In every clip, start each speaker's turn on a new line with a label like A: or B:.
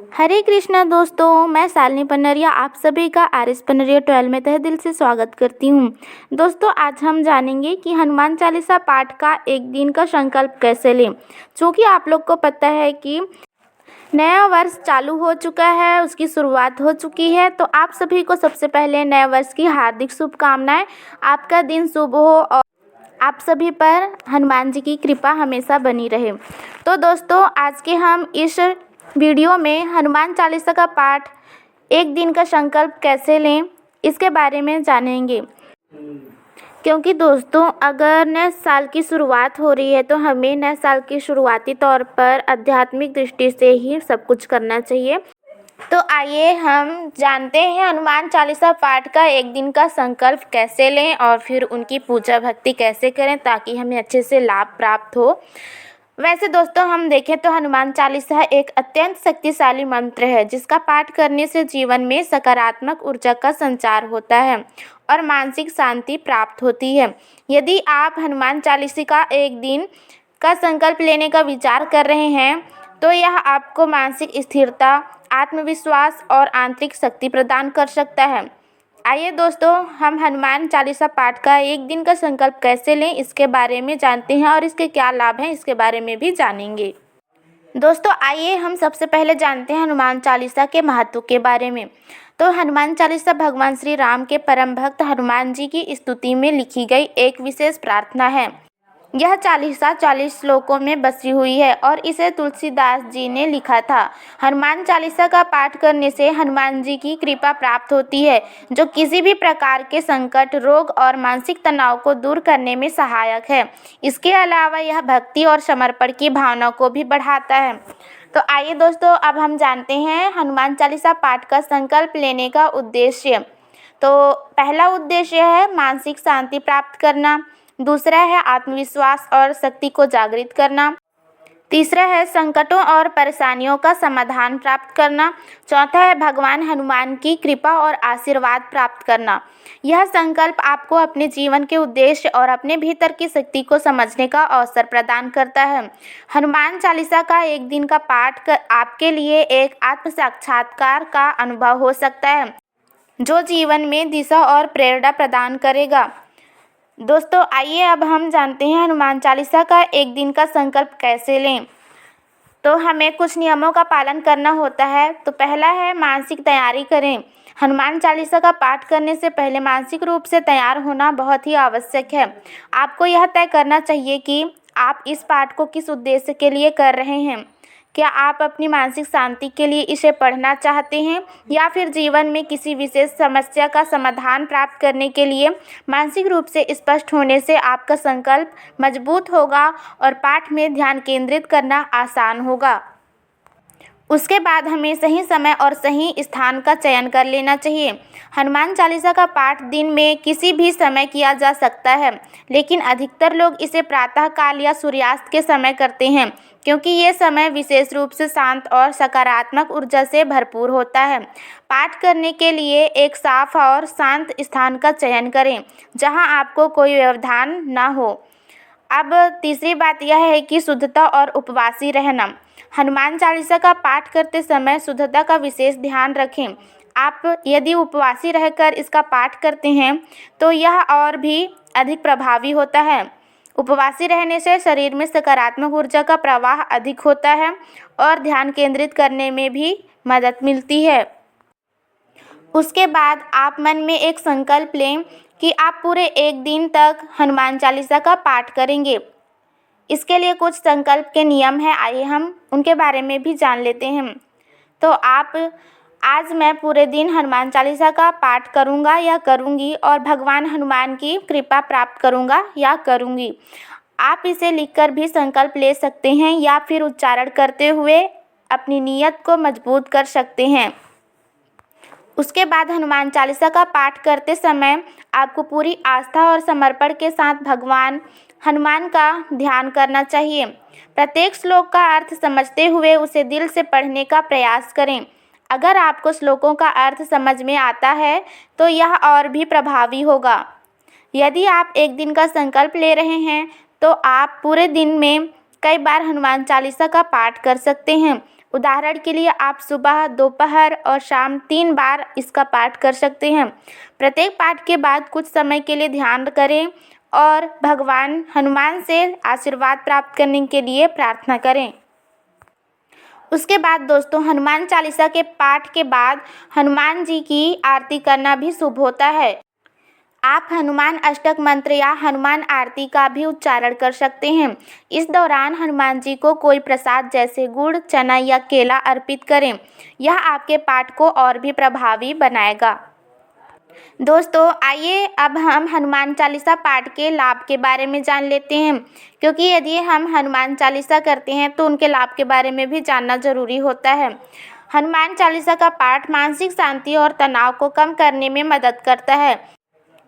A: हरे कृष्णा दोस्तों, मैं शालिनी पन्नरिया आप सभी का आर.एस. पन्नरिया 12 में तहे दिल से स्वागत करती हूँ। दोस्तों, आज हम जानेंगे कि हनुमान चालीसा पाठ का एक दिन का संकल्प कैसे लें। चूँकि आप लोग को पता है कि नया वर्ष चालू हो चुका है, उसकी शुरुआत हो चुकी है, तो आप सभी को सबसे पहले नए वर्ष की हार्दिक शुभकामनाएं। आपका दिन शुभ हो और आप सभी पर हनुमान जी की कृपा हमेशा बनी रहे। तो दोस्तों, आज के हम इस वीडियो में हनुमान चालीसा का पाठ एक दिन का संकल्प कैसे लें, इसके बारे में जानेंगे। क्योंकि दोस्तों, अगर नए साल की शुरुआत हो रही है तो हमें नए साल की शुरुआती तौर पर आध्यात्मिक दृष्टि से ही सब कुछ करना चाहिए। तो आइए हम जानते हैं हनुमान चालीसा पाठ का एक दिन का संकल्प कैसे लें और फिर उनकी पूजा भक्ति कैसे करें ताकि हमें अच्छे से लाभ प्राप्त हो। वैसे दोस्तों, हम देखें तो हनुमान चालीसा एक अत्यंत शक्तिशाली मंत्र है जिसका पाठ करने से जीवन में सकारात्मक ऊर्जा का संचार होता है और मानसिक शांति प्राप्त होती है। यदि आप हनुमान चालीसा का एक दिन का संकल्प लेने का विचार कर रहे हैं तो यह आपको मानसिक स्थिरता, आत्मविश्वास और आंतरिक शक्ति प्रदान कर सकता है। आइए दोस्तों, हम हनुमान चालीसा पाठ का एक दिन का संकल्प कैसे लें इसके बारे में जानते हैं और इसके क्या लाभ हैं इसके बारे में भी जानेंगे। दोस्तों, आइए हम सबसे पहले जानते हैं हनुमान चालीसा के महत्व के बारे में। तो हनुमान चालीसा भगवान श्री राम के परम भक्त हनुमान जी की स्तुति में लिखी गई एक विशेष प्रार्थना है। यह चालीसा 40 श्लोकों में बसी हुई है और इसे तुलसीदास जी ने लिखा था। हनुमान चालीसा का पाठ करने से हनुमान जी की कृपा प्राप्त होती है जो किसी भी प्रकार के संकट, रोग और मानसिक तनाव को दूर करने में सहायक है। इसके अलावा यह भक्ति और समर्पण की भावना को भी बढ़ाता है। तो आइए दोस्तों, अब हम जानते हैं हनुमान चालीसा पाठ का संकल्प लेने का उद्देश्य। तो पहला उद्देश्य है मानसिक शांति प्राप्त करना, दूसरा है आत्मविश्वास और शक्ति को जागृत करना, तीसरा है संकटों और परेशानियों का समाधान प्राप्त करना, चौथा है भगवान हनुमान की कृपा और आशीर्वाद प्राप्त करना। यह संकल्प आपको अपने जीवन के उद्देश्य और अपने भीतर की शक्ति को समझने का अवसर प्रदान करता है। हनुमान चालीसा का एक दिन का पाठ आपके लिए एक आत्म साक्षात्कार का अनुभव हो सकता है जो जीवन में दिशा और प्रेरणा प्रदान करेगा। दोस्तों, आइए अब हम जानते हैं हनुमान चालीसा का एक दिन का संकल्प कैसे लें। तो हमें कुछ नियमों का पालन करना होता है। तो पहला है मानसिक तैयारी करें। हनुमान चालीसा का पाठ करने से पहले मानसिक रूप से तैयार होना बहुत ही आवश्यक है। आपको यह तय करना चाहिए कि आप इस पाठ को किस उद्देश्य के लिए कर रहे हैं। क्या आप अपनी मानसिक शांति के लिए इसे पढ़ना चाहते हैं या फिर जीवन में किसी विशेष समस्या का समाधान प्राप्त करने के लिए। मानसिक रूप से स्पष्ट होने से आपका संकल्प मजबूत होगा और पाठ में ध्यान केंद्रित करना आसान होगा। उसके बाद हमें सही समय और सही स्थान का चयन कर लेना चाहिए। हनुमान चालीसा का पाठ दिन में किसी भी समय किया जा सकता है, लेकिन अधिकतर लोग इसे प्रातः काल या सूर्यास्त के समय करते हैं क्योंकि ये समय विशेष रूप से शांत और सकारात्मक ऊर्जा से भरपूर होता है। पाठ करने के लिए एक साफ और शांत स्थान का चयन करें जहां आपको कोई व्यवधान ना हो। अब तीसरी बात यह है कि शुद्धता और उपवासी रहना। हनुमान चालीसा का पाठ करते समय शुद्धता का विशेष ध्यान रखें। आप यदि उपवासी रहकर इसका पाठ करते हैं तो यह और भी अधिक प्रभावी होता है। उपवासी रहने से शरीर में सकारात्मक ऊर्जा का प्रवाह अधिक होता है और ध्यान केंद्रित करने में भी मदद मिलती है। उसके बाद आप मन में एक संकल्प लें कि आप पूरे एक दिन तक हनुमान चालीसा का पाठ करेंगे। इसके लिए कुछ संकल्प के नियम हैं, आइए हम उनके बारे में भी जान लेते हैं। तो आज मैं पूरे दिन हनुमान चालीसा का पाठ करूंगा या करूंगी और भगवान हनुमान की कृपा प्राप्त करूंगा या करूंगी। आप इसे लिखकर भी संकल्प ले सकते हैं या फिर उच्चारण करते हुए अपनी नीयत को मजबूत कर सकते हैं। उसके बाद हनुमान चालीसा का पाठ करते समय आपको पूरी आस्था और समर्पण के साथ भगवान हनुमान का ध्यान करना चाहिए। प्रत्येक श्लोक का अर्थ समझते हुए उसे दिल से पढ़ने का प्रयास करें। अगर आपको श्लोकों का अर्थ समझ में आता है तो यह और भी प्रभावी होगा। यदि आप एक दिन का संकल्प ले रहे हैं तो आप पूरे दिन में कई बार हनुमान चालीसा का पाठ कर सकते हैं। उदाहरण के लिए आप सुबह, दोपहर और शाम 3 बार इसका पाठ कर सकते हैं। प्रत्येक पाठ के बाद कुछ समय के लिए ध्यान करें और भगवान हनुमान से आशीर्वाद प्राप्त करने के लिए प्रार्थना करें। उसके बाद दोस्तों, हनुमान चालीसा के पाठ के बाद हनुमान जी की आरती करना भी शुभ होता है। आप हनुमान अष्टक मंत्र या हनुमान आरती का भी उच्चारण कर सकते हैं। इस दौरान हनुमान जी को कोई प्रसाद जैसे गुड़, चना या केला अर्पित करें। यह आपके पाठ को और भी प्रभावी बनाएगा। दोस्तों, आइए अब हम हनुमान चालीसा पाठ के लाभ के बारे में जान लेते हैं, क्योंकि यदि हम हनुमान चालीसा करते हैं तो उनके लाभ के बारे में भी जानना जरूरी होता है। हनुमान चालीसा का पाठ मानसिक शांति और तनाव को कम करने में मदद करता है।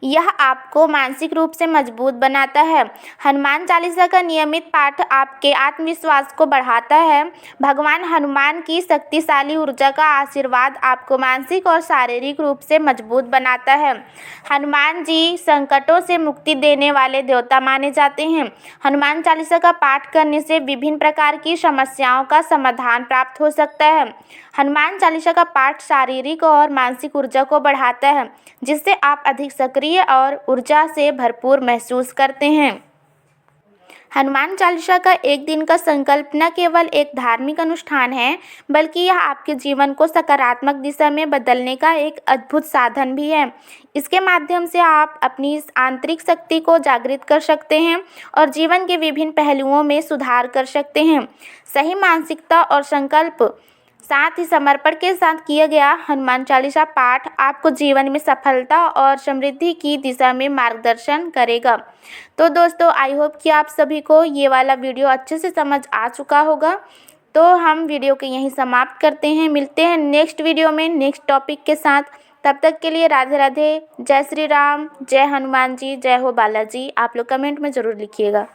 A: यह आपको मानसिक रूप से मजबूत बनाता है। हनुमान चालीसा का नियमित पाठ आपके आत्मविश्वास को बढ़ाता है। भगवान हनुमान की शक्तिशाली ऊर्जा का आशीर्वाद आपको मानसिक और शारीरिक रूप से मजबूत बनाता है। हनुमान जी संकटों से मुक्ति देने वाले देवता माने जाते हैं। हनुमान चालीसा का पाठ करने से विभिन्न प्रकार की समस्याओं का समाधान प्राप्त हो सकता है। हनुमान चालीसा का पाठ शारीरिक और मानसिक ऊर्जा को बढ़ाता है, जिससे आप अधिक सक्रिय और ऊर्जा से भरपूर महसूस करते हैं। हनुमान चालीसा का एक दिन का संकल्प न केवल एक धार्मिक अनुष्ठान है, बल्कि यह आपके जीवन को सकारात्मक दिशा में बदलने का एक अद्भुत साधन भी है। इसके माध्यम से आप अपनी इस आंतरिक शक्ति को जागृत कर सकते हैं और जीवन के विभिन्न पहलुओं में सुधार कर सकते हैं। सही मानसिकता और संकल्प, साथ ही समर्पण के साथ किया गया हनुमान चालीसा पाठ आपको जीवन में सफलता और समृद्धि की दिशा में मार्गदर्शन करेगा। तो दोस्तों, आई होप कि आप सभी को ये वाला वीडियो अच्छे से समझ आ चुका होगा। तो हम वीडियो को यहीं समाप्त करते हैं। मिलते हैं नेक्स्ट वीडियो में नेक्स्ट टॉपिक के साथ। तब तक के लिए राधे राधे, जय श्री राम, जय हनुमान जी, जय हो बालाजी। आप लोग कमेंट में ज़रूर लिखिएगा।